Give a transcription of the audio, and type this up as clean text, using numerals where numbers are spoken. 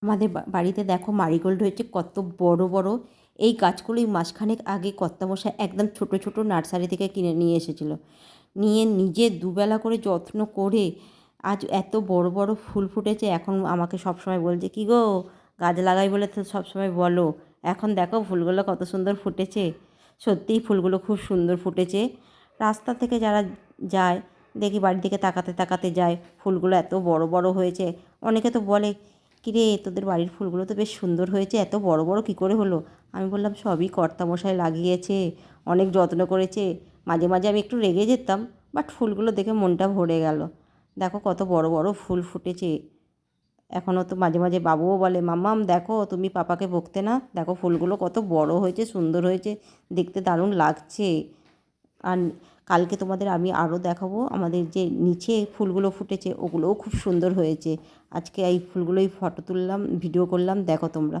আমাদের বাড়িতে দেখো মারিগোল্ড হয়েছে কত বড় বড়। এই গাছগুলোই মাসখানেক আগে কর্তামশাই একদম ছোট ছোট নার্সারি থেকে কিনে নিয়ে এসেছিলো। নিয়ে নিজে দুবেলা করে যত্ন করে আজ এত বড় বড় ফুল ফুটেছে। এখন আমাকে সবসময় বলছে কী গো, গাছ লাগাই বলে তো সবসময় বলো, এখন দেখো ফুলগুলো কত সুন্দর ফুটেছে। সত্যিই ফুলগুলো খুব সুন্দর ফুটেছে। রাস্তা থেকে যারা যায় দেখি বাড়ির দিকে তাকাতে তাকাতে যায়, ফুলগুলো এত বড় বড় হয়েছে। অনেকে তো বলে, কিরে তোদের বাড়ির ফুলগুলো তো বেশ সুন্দর হয়েছে, এত বড় বড় কী করে হলো? আমি বললাম সবই কর্তামশাই লাগিয়েছে, অনেক যত্ন করেছে। মাঝে মাঝে আমি একটু রেগে যেতাম, বাট ফুলগুলো দেখে মনটা ভরে গেল। দেখো কত বড় বড় ফুল ফুটেছে। এখনও তো মাঝে মাঝে বাবুও বলে, মাম্মাম দেখো তুমি পাপাকে বকতে না, দেখো ফুলগুলো কত বড় হয়েছে, সুন্দর হয়েছে, দেখতে দারুণ লাগছে। আর কালকে তোমাদের আমি আরও দেখাবো আমাদের যে নিচে ফুলগুলো ফুটেছে, ওগুলোও খুব সুন্দর হয়েছে। আজকে এই ফুলগুলোই ফটো তুললাম, ভিডিও করলাম, দেখো তোমরা।